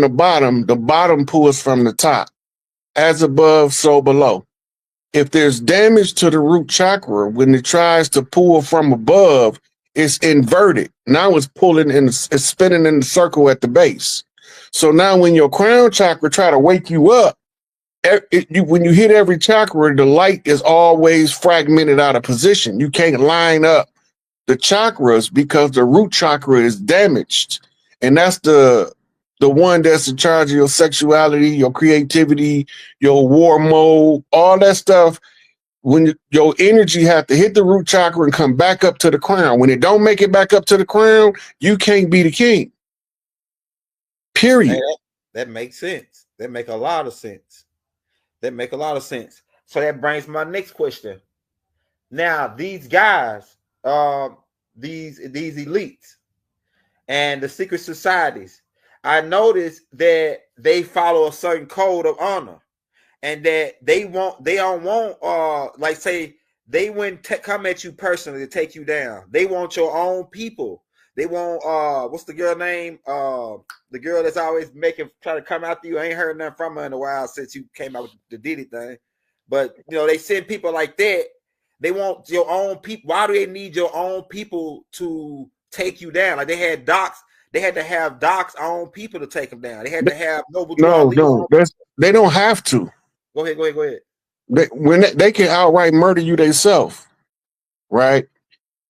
the bottom pulls from the top. As above, so below. If there's damage to the root chakra, when it tries to pull from above, it's inverted. Now it's pulling and it's spinning in the circle at the base. So now when your crown chakra try to wake you up, when you hit every chakra, the light is always fragmented out of position. You can't line up the chakras because the root chakra is damaged. And that's the one that's in charge of your sexuality, your creativity, your war mode, all that stuff. When your energy have to hit the root chakra and come back up to the crown. When it don't make it back up to the crown, you can't be the king. Period. Hey, that makes sense. That make a lot of sense. That make a lot of sense. So that brings my next question. Now, these guys, these elites and the secret societies, I noticed that they follow a certain code of honor, and that they don't want, like say they wouldn't come at you personally to take you down. They want your own people. They want what's the girl name? The girl that's always try to come after you. I ain't heard nothing from her in a while since you came out with the Diddy thing. But you know, they send people like that. They want your own people. Why do they need your own people to take you down? Like they had docs. They had to have Doc's own people to take them down. They had to have No, they don't have to. Go ahead. They can outright murder you themselves, right?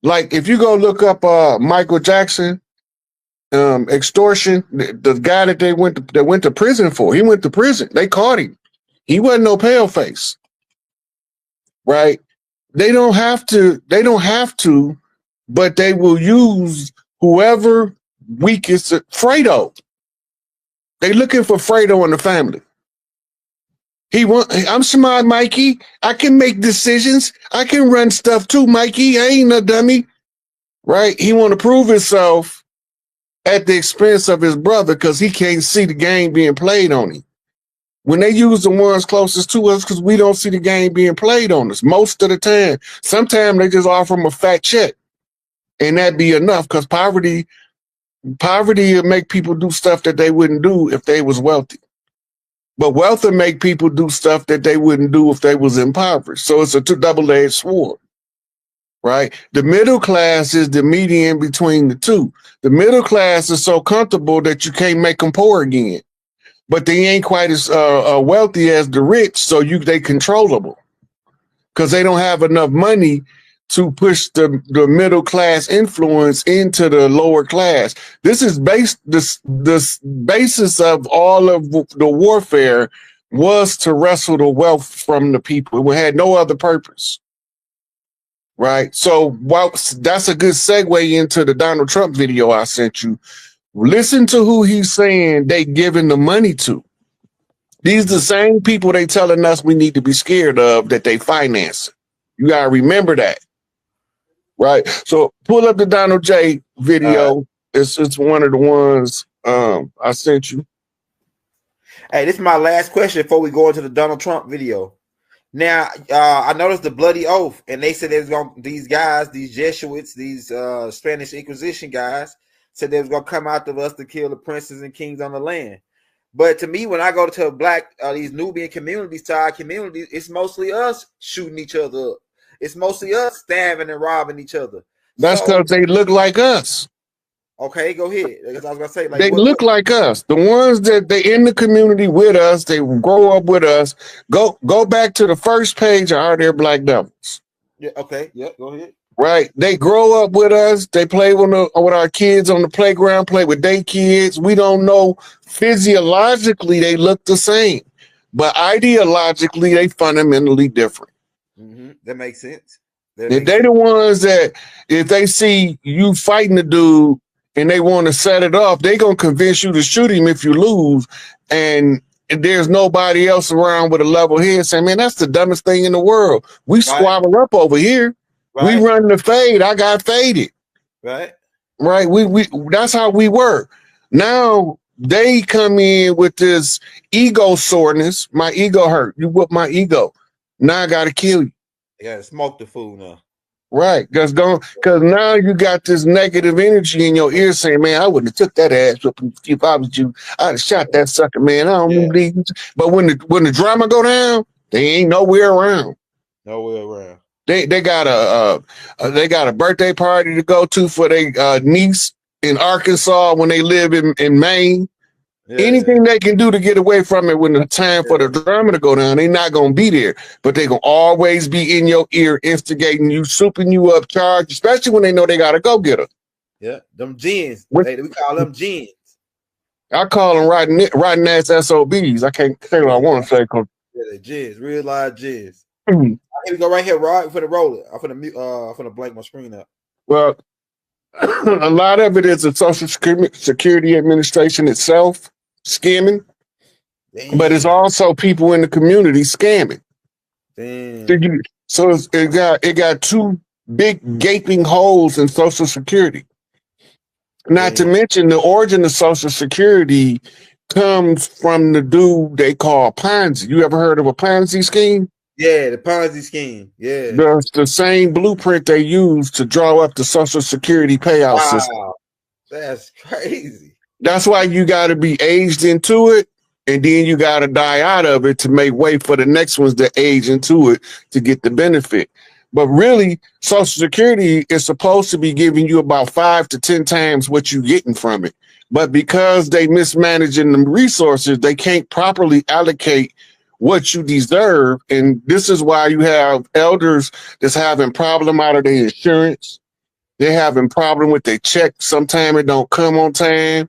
Like if you go look up Michael Jackson, extortion, the guy that they went to prison for, he went to prison. They caught him. He wasn't no pale face, right? They don't have to, but they will use whoever weakest. Fredo. They looking for Fredo in the family. I'm smart, Mikey. I can make decisions. I can run stuff too, Mikey. I ain't no dummy. Right? He want to prove himself at the expense of his brother because he can't see the game being played on him. When they use the ones closest to us because we don't see the game being played on us most of the time. Sometimes they just offer them a fat check. And that'd be enough because poverty will make people do stuff that they wouldn't do if they was wealthy. But wealth will make people do stuff that they wouldn't do if they was impoverished. So it's a double-edged sword, right? The middle class is the median between the two. The middle class is so comfortable that you can't make them poor again. But they ain't quite as wealthy as the rich, so they controllable because they don't have enough money to push the middle class influence into the lower class. This is the basis of all of the warfare was to wrestle the wealth from the people. It had no other purpose, right? So that's a good segue into the Donald Trump video I sent you. Listen to who he's saying they giving the money to. These are the same people they telling us we need to be scared of that they finance. You gotta remember that. Right. So pull up the Donald J video. It's one of the ones I sent you. Hey, this is my last question before we go into the Donald Trump video. Now, I noticed the bloody oath, and they said these guys, these Jesuits, these Spanish Inquisition guys, said they was gonna come after us to kill the princes and kings on the land. But to me, when I go to these Nubian communities, to our communities, it's mostly us shooting each other up. It's mostly us stabbing and robbing each other. That's because they look like us. Okay, go ahead. I was gonna say, like, they look like us. The ones that they in the community with us, they grow up with us. Go back to the first page of Are There Black Devils? Yeah. Okay. Yeah. Go ahead. Right. They grow up with us. They play with our kids on the playground. Play with their kids. We don't know physiologically they look the same, but ideologically they fundamentally different. That makes sense. If they the ones that if they see you fighting the dude and they want to set it off, they gonna convince you to shoot him if you lose, and there's nobody else around with a level head saying, man, that's the dumbest thing in the world. We squabble up over here. We run the fade. I got faded. Right. We that's how we work. Now they come in with this ego soreness. My ego hurt. You whip my ego. Now I gotta kill you. You gotta smoke the food now. Right, because now you got this negative energy in your ear saying, "Man, I wouldn't have took that ass whooping if I was you. I'd have shot that sucker, man. I don't believe you." But when the drama go down, they ain't nowhere around. Nowhere around. They got a birthday party to go to for their niece in Arkansas when they live in Maine. Anything they can do to get away from it when the time for the drama to go down, they're not gonna be there. But they gonna always be in your ear, instigating you, souping you up, charged, especially when they know they gotta go get her. Yeah, them gins. We call them gins. I call them rotten ass SOBs. I can't say what I want to say. Yeah, they gins, real live gins. Here we go right here, Rod. I'm finna roll it. I'm finna blank my screen up. Well, a lot of it is the Social Security Administration itself scamming, but it's also people in the community scamming. So it got two big gaping holes in Social Security. Not to mention the origin of Social Security comes from the dude they call Ponzi. You ever heard of a Ponzi scheme? Yeah, the Ponzi scheme. Yeah. That's the same blueprint they use to draw up the Social Security payout system. That's crazy. That's why you got to be aged into it, and then you got to die out of it to make way for the next ones that age into it to get the benefit. But really, Social Security is supposed to be giving you about 5 to 10 times what you're getting from it. But because they mismanaging the resources, they can't properly allocate what you deserve. And this is why you have elders that's having problem out of their insurance. They're having problem with their check. Sometimes it don't come on time.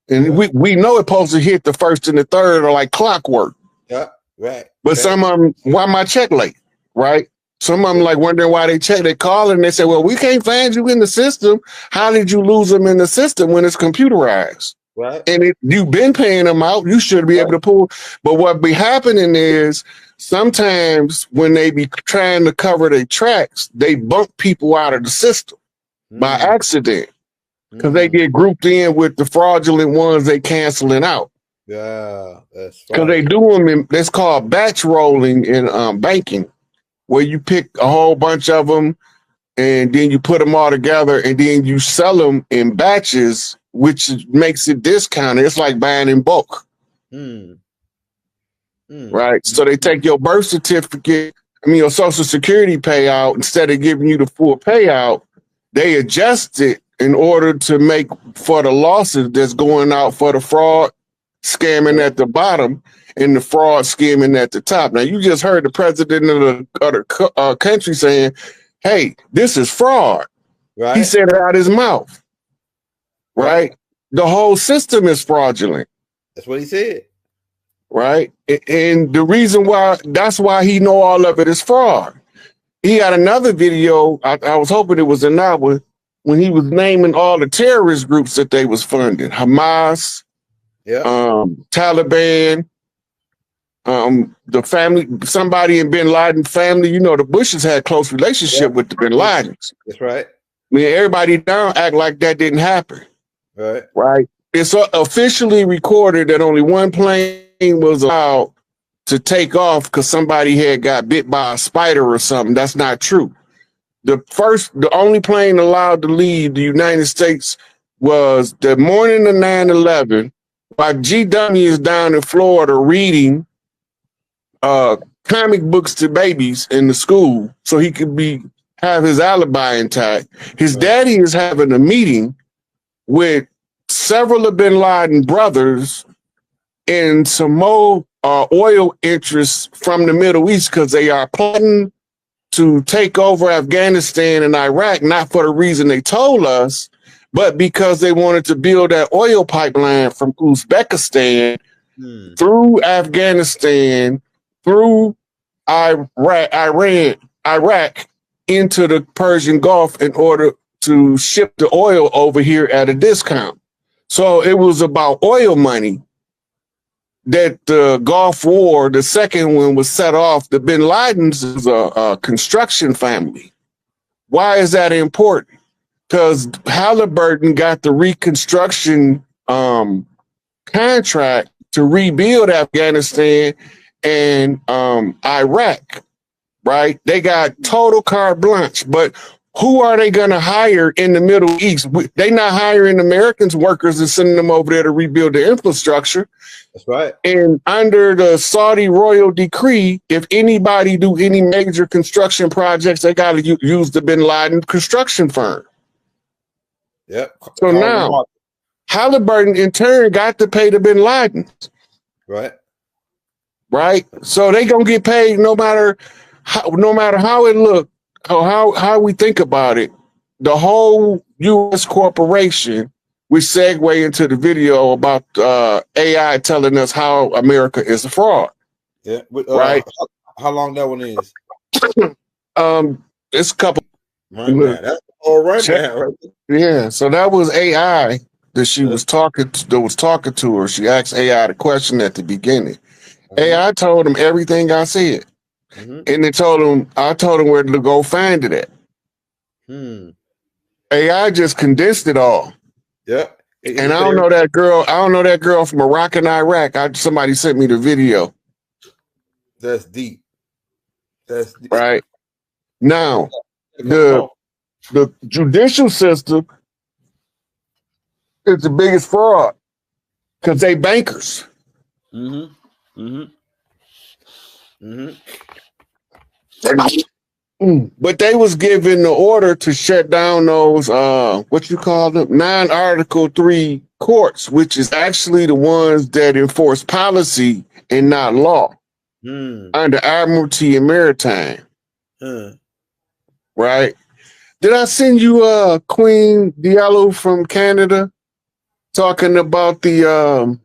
And we know it's supposed to hit the first and the third or like clockwork. Yeah, right. But some of them, why my check late, right? Some of them like wondering why they check. They call and they say, well, we can't find you in the system. How did you lose them in the system when it's computerized? Right. And you've been paying them out. You should be able to pull. But what be happening is sometimes when they be trying to cover their tracks, they bump people out of the system by accident. Because they get grouped in with the fraudulent ones they canceling out. Yeah, that's because they do them. That's called batch rolling in banking, where you pick a whole bunch of them and then you put them all together and then you sell them in batches, which makes it discounted. It's like buying in bulk, right? So they take your birth certificate, your Social Security payout, instead of giving you the full payout, they adjust it in order to make for the losses that's going out for the fraud scamming at the bottom and the fraud scamming at the top. Now, you just heard the president of the country saying, hey, this is fraud. Right. He said it out his mouth. Right? The whole system is fraudulent. That's what he said. Right? And the reason why, that's why he know all of it is fraud. He had another video, I was hoping it was another one, when he was naming all the terrorist groups that they was funding. Hamas, Taliban, the family, somebody in bin Laden family. You know, the Bushes had close relationship with the bin Ladens. That's right. I mean, everybody down act like that didn't happen. Right. Right. It's officially recorded that only one plane was allowed to take off because somebody had got bit by a spider or something. That's not true. The only plane allowed to leave the United States was the morning of 9/11, while GW is down in Florida reading comic books to babies in the school so he could have his alibi intact. His daddy is having a meeting with several of bin Laden brothers and some more oil interests from the Middle East because they are plotting to take over Afghanistan and Iraq, not for the reason they told us, but because they wanted to build that oil pipeline from Uzbekistan through Afghanistan, through Iraq into the Persian Gulf in order to ship the oil over here at a discount. So it was about oil money that the Gulf War, the second one, was set off. The bin Ladens is a construction family. Why is that important? Because Halliburton got the reconstruction contract to rebuild Afghanistan and Iraq, right? They got total carte blanche. But who are they going to hire in the Middle East? They not hiring Americans workers and sending them over there to rebuild the infrastructure. That's right. And under the Saudi royal decree, if anybody do any major construction projects, they got to use the Bin Laden construction firm. Yep. So now Halliburton in turn got to pay the Bin Ladens. Right. Right. So they gonna get paid no matter how it look, how we think about it. The whole U.S. corporation, we segue into the video about AI telling us how America is a fraud. Yeah. Right. How long that one is? It's a couple. Right. That's all right now. Right? Yeah. So that was AI that she was talking to her. She asked AI the question at the beginning. AI told him everything I said. And I told him where to go find it at. AI just condensed it all. Yeah. And I don't know that girl from Moroccan Iraq. Somebody sent me the video. That's deep. That's deep. Right. Now, the judicial system is the biggest fraud because they bankers. But they was given the order to shut down those what you call them, non-Article 3 courts, which is actually the ones that enforce policy and not law under Admiralty and Maritime. Right? Did I send you Queen Diallo from Canada talking about the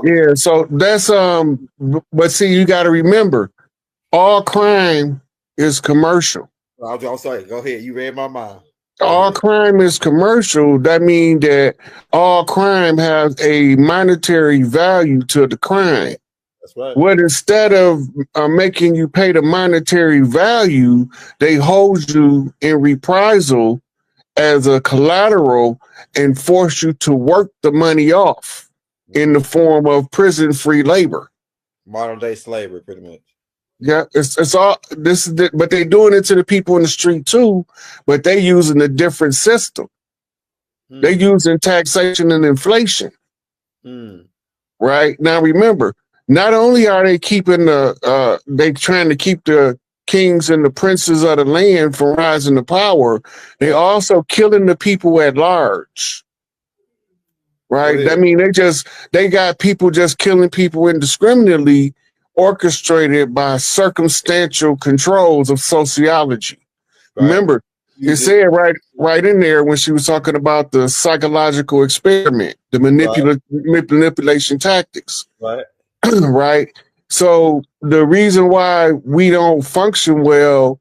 yeah, so that's but see, you got to remember, all crime is commercial. I'm sorry. Go ahead. You read my mind. All crime is commercial. That means that all crime has a monetary value to the crime. That's right. But instead of making you pay the monetary value, they hold you in reprisal as a collateral and force you to work the money off in the form of prison-free labor. Modern day slavery, pretty much. Yeah, it's all this is but they're doing it to the people in the street too, but they using a different system. They're using taxation and inflation. Right? Now remember, not only are they keeping they trying to keep the kings and the princes of the land from rising to power, they also killing the people at large. Right? I mean, they got people just killing people indiscriminately, orchestrated by circumstantial controls of sociology. Right. Remember, it said right in there when she was talking about the psychological experiment, the manipulation tactics. Right. Right. So the reason why we don't function well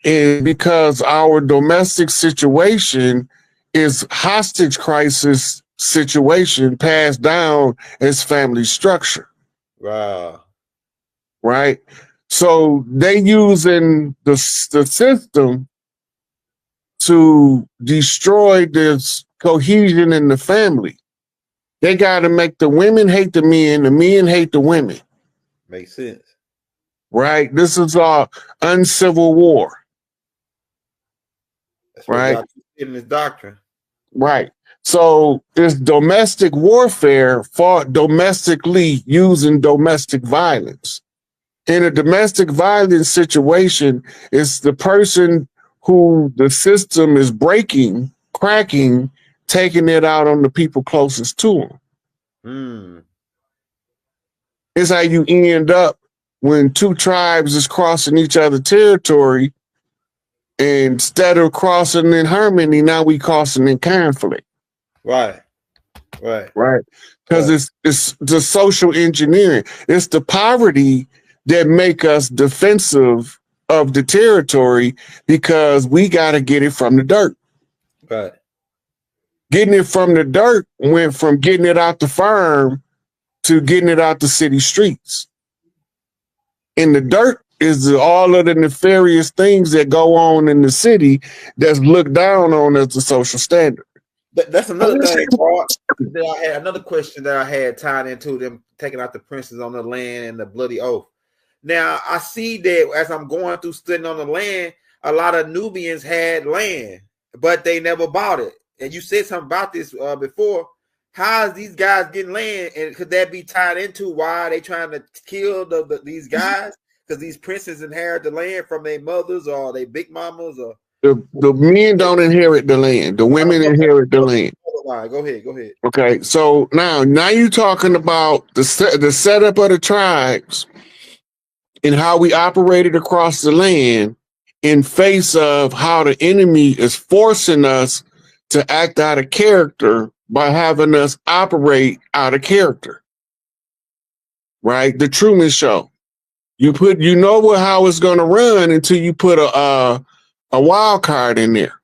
is because our domestic situation is hostage crisis situation passed down as family structure. Wow. Right. So they using the system to destroy this cohesion in the family. They got to make the women hate the men hate the women. Makes sense. Right. This is our uncivil war. That's right. In this doctrine. Right. So it's domestic warfare fought domestically using domestic violence. In a domestic violence situation, it's the person who the system is breaking, cracking, taking it out on the people closest to them. It's how you end up when two tribes is crossing each other's territory. Instead of crossing in harmony, now we crossing in conflict. Right. Because it's the social engineering. It's the poverty that make us defensive of the territory because we got to get it from the dirt. Right. Getting it from the dirt went from getting it out the farm to getting it out the city streets. In the dirt is all of the nefarious things that go on in the city that's looked down on as a social standard. That's another thing, Paul. I had another question that I had tied into them taking out the princes on the land and the bloody oath. Now, I see that as I'm going through studying on the land, a lot of Nubians had land, but they never bought it. And you said something about this before. How is these guys getting land? And could that be tied into why they trying to kill these guys? Because these princes inherit the land from their mothers or their big mamas, or the men don't inherit the land. The women inherit the land. Go ahead. Okay, so now you're talking about the setup of the tribes and how we operated across the land in face of how the enemy is forcing us to act out of character by having us operate out of character. Right? The Truman Show. You know how it's going to run until you put a wild card in there.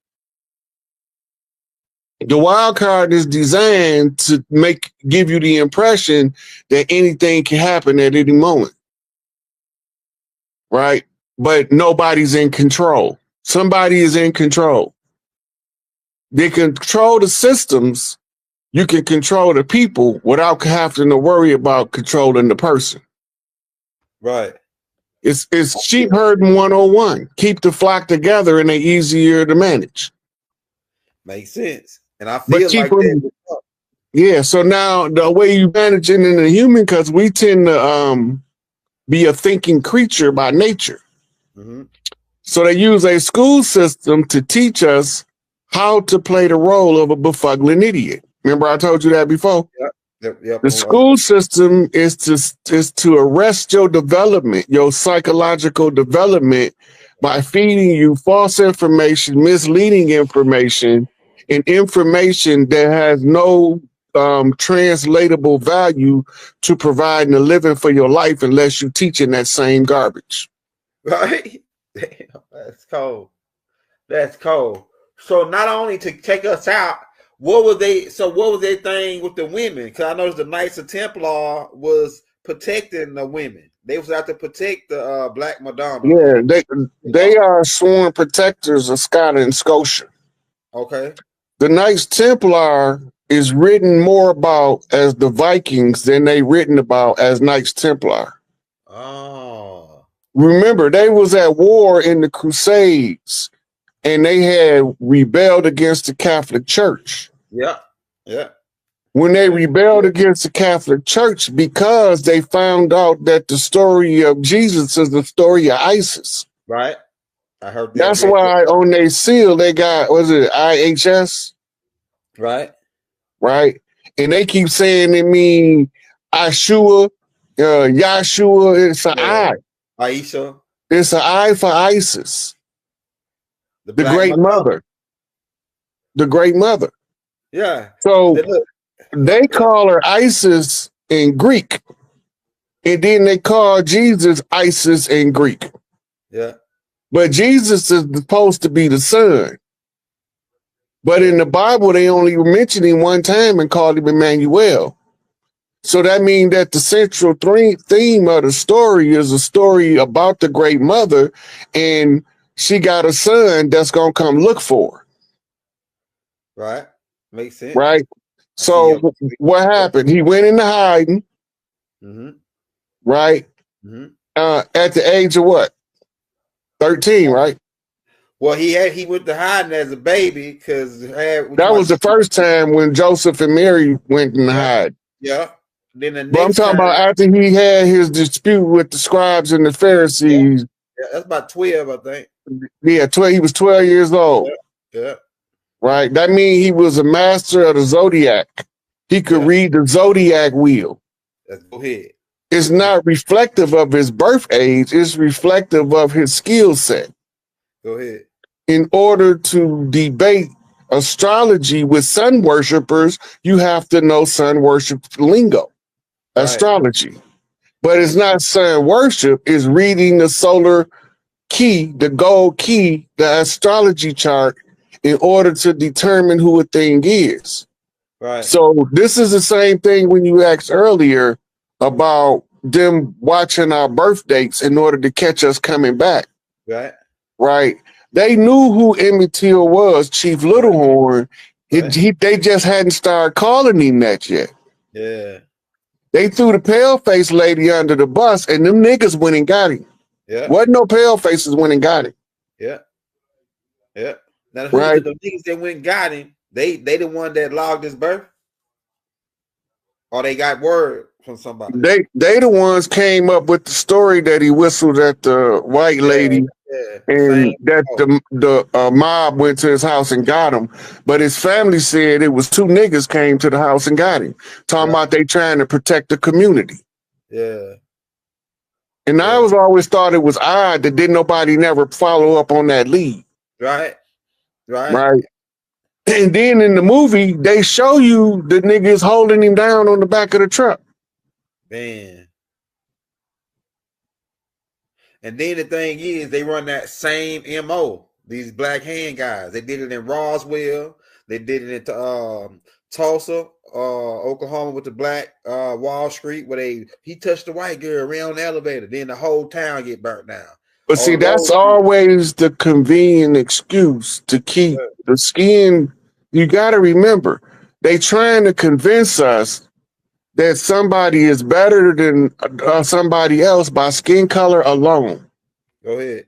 The wild card is designed to give you the impression that anything can happen at any moment. Right? But nobody's in control. Somebody is in control. They control the systems. You can control the people without having to worry about controlling the person. Right. It's sheep herding 101. Keep the flock together and they're easier to manage. Makes sense. And I feel like that. Yeah, so now the way you manage it in the human, because we tend to be a thinking creature by nature. Mm-hmm. So they use a school system to teach us how to play the role of a befuddling idiot. Remember I told you that before? Yep. The school system is to arrest your development, your psychological development, by feeding you false information, misleading information, and information that has no translatable value to providing a living for your life unless you teaching that same garbage. Right? Damn, that's cold. That's cold. So not only to take us out, what was their thing with the women? Because I noticed the Knights of Templar was protecting the women. They was out to protect the Black Madonna. Yeah, they are sworn protectors of Scotland and Scotia. Okay. The Knights Templar is written more about as the Vikings than they written about as Knights Templar. Oh. Remember, they was at war in the Crusades, and they had rebelled against the Catholic Church. Yeah. When they rebelled against the Catholic Church because they found out that the story of Jesus is the story of ISIS. Right. I heard that. That's why on their seal they got, was it IHS? Right. Right. And they keep saying they mean Ashua, Yahshua, it's an I. Aisha. It's an I for ISIS. The Great Mother. The Great Mother. Yeah. So they call her Isis in Greek. And then they call Jesus Isis in Greek. Yeah. But Jesus is supposed to be the son. But in the Bible, they only mentioned him one time and called him Emmanuel. So that means that the central theme of the story is a story about the Great Mother, and she got a son that's going to come look for her. Right. Makes sense. Right. So what happened? He went into hiding. Mm-hmm. Right. Mm-hmm. At the age of what? 13, right? Well, he went to hiding as a baby because that was the first time when Joseph and Mary went in hide. Yeah. Then the next but I'm talking about after he had his dispute with the scribes and the Pharisees. Yeah, that's about 12, I think. Yeah, 12. He was 12 years old. Yeah. Right. That means he was a master of the zodiac. He could read the zodiac wheel. Let's go ahead. It's not reflective of his birth age. It's reflective of his skill set. Go ahead. In order to debate astrology with sun worshipers, you have to know sun worship lingo, astrology. But it's not sun worship, it's reading the solar key, the gold key, the astrology chart, in order to determine who a thing is. Right. So this is the same thing when you asked earlier about them watching our birth dates in order to catch us coming back. Right. Right. They knew who Emmett Till was, Chief Littlehorn. They just hadn't started calling him that yet. Yeah. They threw the pale-faced lady under the bus, and them niggas went and got him. Yeah. Wasn't no pale faces went and got him. Yeah. Yeah. Now right? the niggas that went and got him, they the one that logged his birth, or they got word from somebody. They the ones came up with the story that he whistled at the white lady, Same. and that the mob went to his house and got him. But his family said it was two niggas came to the house and got him, talking about they trying to protect the community. Yeah. And I was always thought it was odd that didn't nobody never follow up on that lead. Right. And then in the movie, they show you the niggas holding him down on the back of the truck. Man. And then the thing is, they run that same MO. These black hand guys. They did it in Roswell. They did it in Tulsa, Oklahoma, with the black Wall Street, where he touched the white girl around the elevator. Then the whole town get burnt down. But see, that's always the convenient excuse to keep the skin. You got to remember, they trying to convince us that somebody is better than somebody else by skin color alone. Go ahead.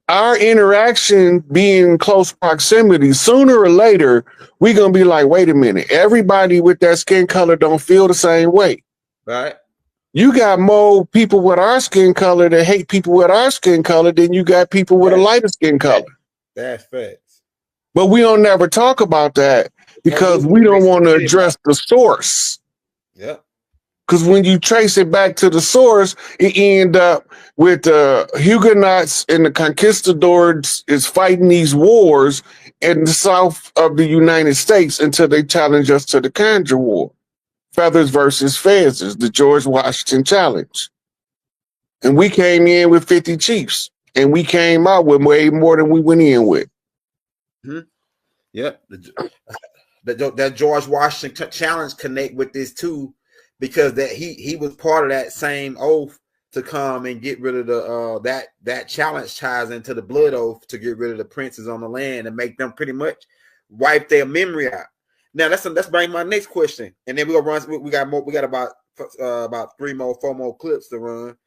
Our interaction being in close proximity, sooner or later, we're going to be like, wait a minute, everybody with that skin color don't feel the same way. Right. You got more people with our skin color that hate people with our skin color than you got people with a lighter skin color. That's facts. But we don't never talk about that because we don't want to address the source. Yep. Because when you trace it back to the source, it end up with the Huguenots and the conquistadors is fighting these wars in the south of the United States until they challenge us to the Conjure War. Feathers versus Fezzes, the George Washington challenge. And we came in with 50 chiefs, and we came out with way more than we went in with. Mm-hmm. Yep. That George Washington challenge connect with this too, because that he was part of that same oath to come and get rid of the that challenge ties into the blood oath to get rid of the princes on the land and make them pretty much wipe their memory out. Now let's bring my next question, and then we'll run. We got more. We got about 4 more clips to run.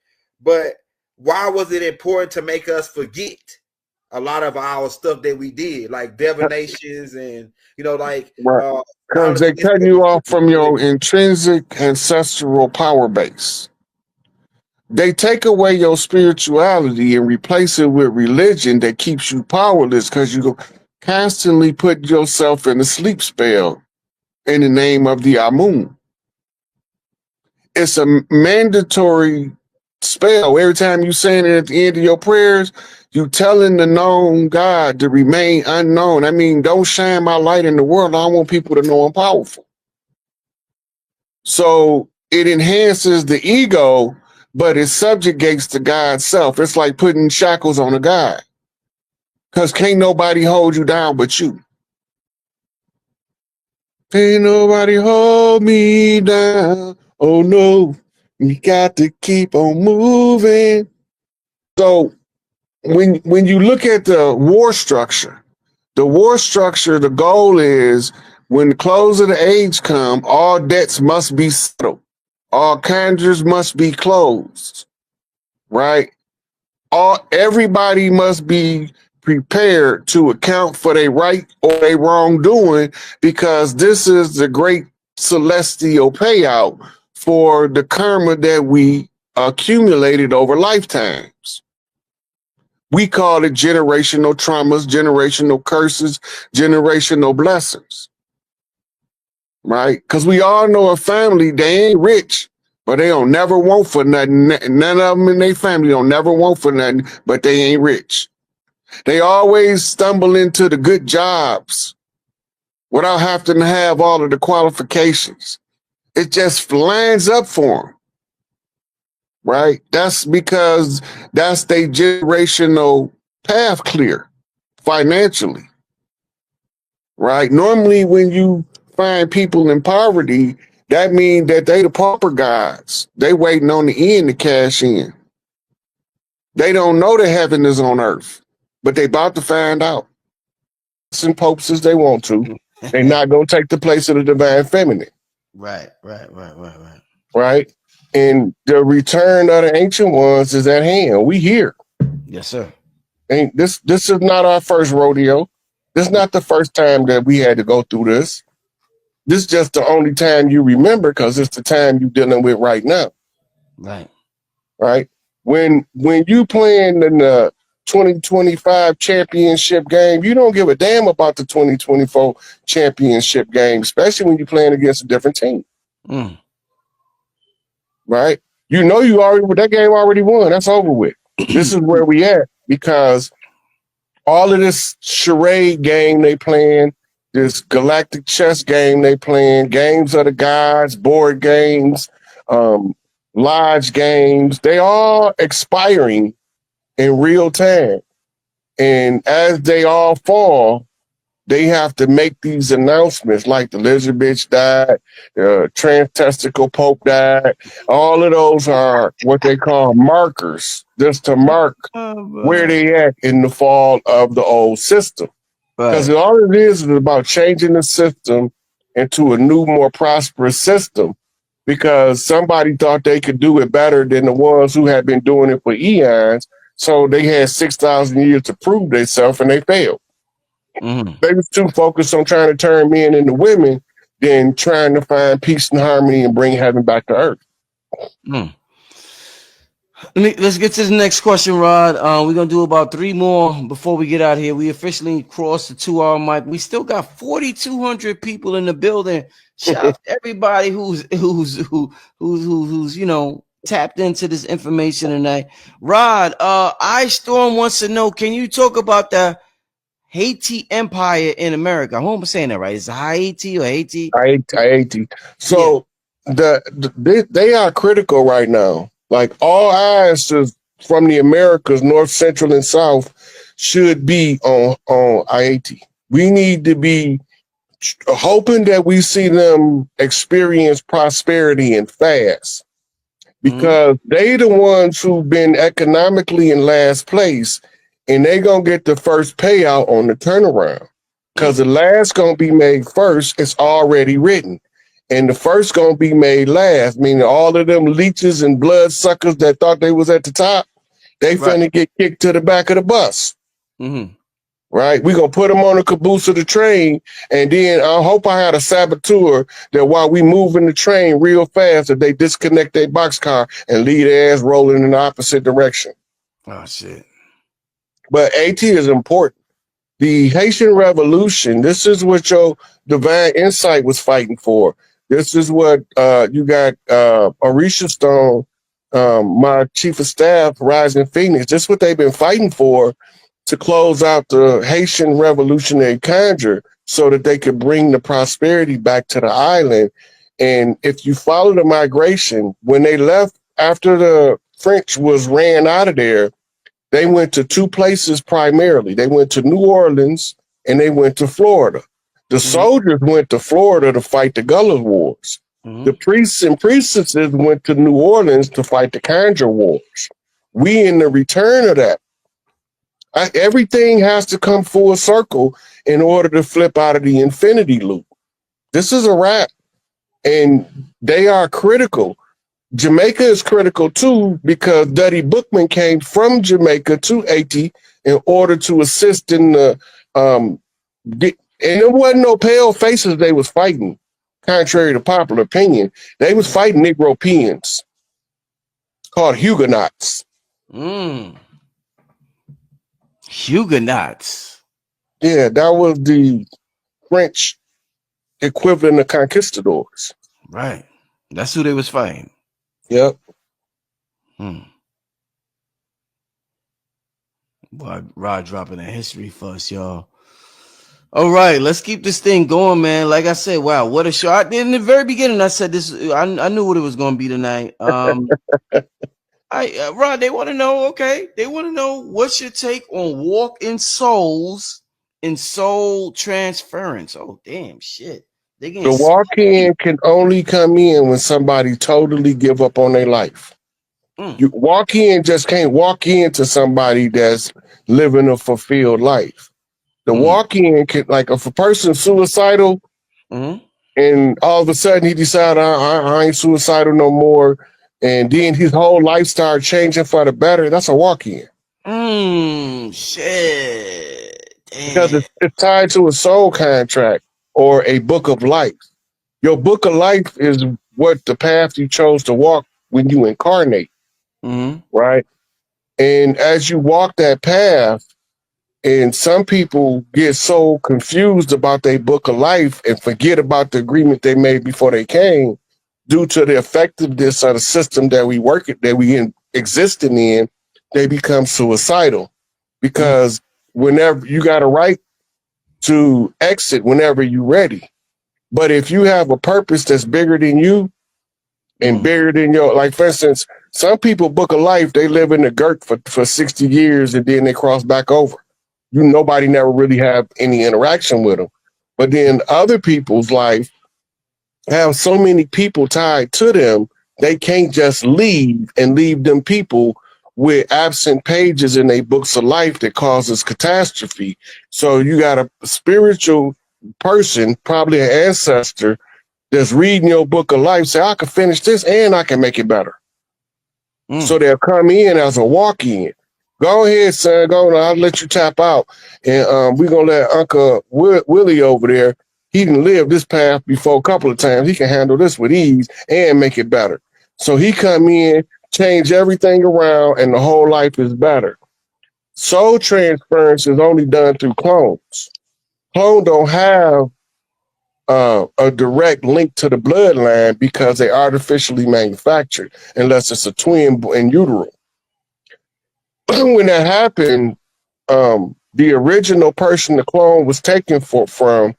But why was it important to make us forget a lot of our stuff that we did, like divinations and because they cut you off from your intrinsic ancestral power base. They take away your spirituality and replace it with religion that keeps you powerless because you constantly put yourself in a sleep spell in the name of the Amun. It's a mandatory spell. Every time you saying it at the end of your prayers, you telling the known God to remain unknown. I mean, don't shine my light in the world. I don't want people to know I'm powerful. So it enhances the ego, but it subjugates the God's self. It's like putting shackles on a God. Because can't nobody hold you down but you. Ain't nobody hold me down. Oh no, you got to keep on moving. So when you look at the war structure, the goal is when the close of the age come, all debts must be settled. All conjures must be closed, right? Everybody must be prepared to account for their right or their wrongdoing, because this is the great celestial payout for the karma that we accumulated over lifetimes. We call it generational traumas, generational curses, generational blessings, right? Because we all know a family, they ain't rich, but they don't never want for nothing. None of them in their family don't never want for nothing, but they ain't rich. They always stumble into the good jobs without having to have all of the qualifications. It just lines up for them, right? That's because that's their generational path clear financially, right? Normally when you find people in poverty, that means that they the pauper gods. They waiting on the end to cash in. They don't know that heaven is on earth, but they about to find out. Some popes as they want to. They're not going to take the place of the divine feminine. Right. Right? And the return of the ancient ones is at hand. We here. Yes, sir. Ain't this is not our first rodeo. This is not the first time that we had to go through this. This is just the only time you remember because it's the time you're dealing with right now. Right. Right? When you playing in the 2025 championship game, you don't give a damn about the 2024 championship game, especially when you're playing against a different team. Mm. Right? You know you already that game already won. That's over with. This is where we at because all of this charade game they playing, this galactic chess game they playing, games of the gods, board games, lodge games, they all expiring in real time. And as they all fall, they have to make these announcements like the lizard bitch died, the trans-testicle pope died. All of those are what they call markers, just to mark where they at in the fall of the old system. Because all it is about changing the system into a new, more prosperous system because somebody thought they could do it better than the ones who had been doing it for eons. So they had 6,000 years to prove themselves and they failed. Mm-hmm. They was too focused on trying to turn men into women than trying to find peace and harmony and bring heaven back to earth. Mm. Let's get to the next question, Rod. We're gonna do about 3 more before we get out here. We officially crossed the 2-hour mark. We still got 4,200 people in the building. Shout out to everybody who's you know tapped into this information tonight. Rod, iStorm wants to know: can you talk about the Haiti Empire in America? I hope I'm saying that right. Is it Haiti or Haiti? Haiti. So they are critical right now. Like all eyes from the Americas, North, Central, and South should be on Haiti. We need to be hoping that we see them experience prosperity and fast because they the ones who've been economically in last place and they gonna get the first payout on the turnaround because the last gonna be made first. It's already written. And the first gonna be made last, meaning all of them leeches and blood suckers that thought they was at the top, they finna get kicked to the back of the bus. Mm-hmm. Right? We gonna put them on the caboose of the train, and then I hope I had a saboteur that while we moving the train real fast, that they disconnect their boxcar and leave their ass rolling in the opposite direction. Oh shit! But AT is important. The Haitian Revolution. This is what your divine insight was fighting for. This is what you got Orisha Stone, my chief of staff, Rising Phoenix. This is what they've been fighting for to close out the Haitian Revolutionary Conjure so that they could bring the prosperity back to the island. And if you follow the migration, when they left after the French was ran out of there, they went to 2 places primarily. They went to New Orleans and they went to Florida. The soldiers went to Florida to fight the Gullah Wars. The priests and priestesses went to New Orleans to fight the Conjure Wars. We in the return of that. Everything has to come full circle in order to flip out of the infinity loop. This is a wrap. And they are critical. Jamaica is critical too because Duddy Bookman came from Jamaica to Haiti in order to assist in the and there wasn't no pale faces they was fighting, contrary to popular opinion. They was fighting Negropeans called Huguenots. Huguenots. Yeah, that was the French equivalent of conquistadors. Right. That's who they was fighting. Yep. Boy, Rod dropping a history for us, y'all. All right, let's keep this thing going, man. Like I said, wow, what a show. In the very beginning, I said this. I knew what it was going to be tonight. Rod, they want to know, okay, they want to know what's your take on walk-in souls and soul transference. Oh, damn, shit. The walk-in can only come in when somebody totally give up on their life. You walk in, just can't walk into somebody that's living a fulfilled life. The walk-in can, like if a person's suicidal and all of a sudden he decided I ain't suicidal no more, and then his whole life started changing for the better, that's a walk-in. Shit. because Damn. it's tied to a soul contract or a book of life. Your book of life is what the path you chose to walk when you incarnate, Mm-hmm. right? And as you walk that path, and some people get so confused about their book of life and forget about the agreement they made before they came, due to the effectiveness of the system that we work at, that we existing in, they become suicidal because whenever you got a right to exit whenever you're ready. But if you have a purpose that's bigger than you and bigger than your, like for instance, some people book a life, they live in the dirt for 60 years and then they cross back over. Nobody never really have any interaction with them. But then other people's life have so many people tied to them, they can't just leave and leave them people with absent pages in their books of life that causes catastrophe. So you got a spiritual person, probably an ancestor, that's reading your book of life, say, I can finish this and I can make it better. So they'll come in as a walk-in. Go ahead, son. Go on. I'll let you tap out. And we're going to let Uncle Willie over there. He can live this path before a couple of times. He can handle this with ease and make it better. So he come in, change everything around, and the whole life is better. Soul transference is only done through clones. Clones don't have a direct link to the bloodline because they artificially manufactured, unless it's a twin in utero. When that happened, the original person the clone was taken from,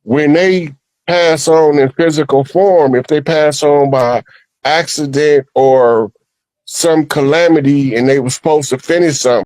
when they pass on in physical form, if they pass on by accident or some calamity and they were supposed to finish something,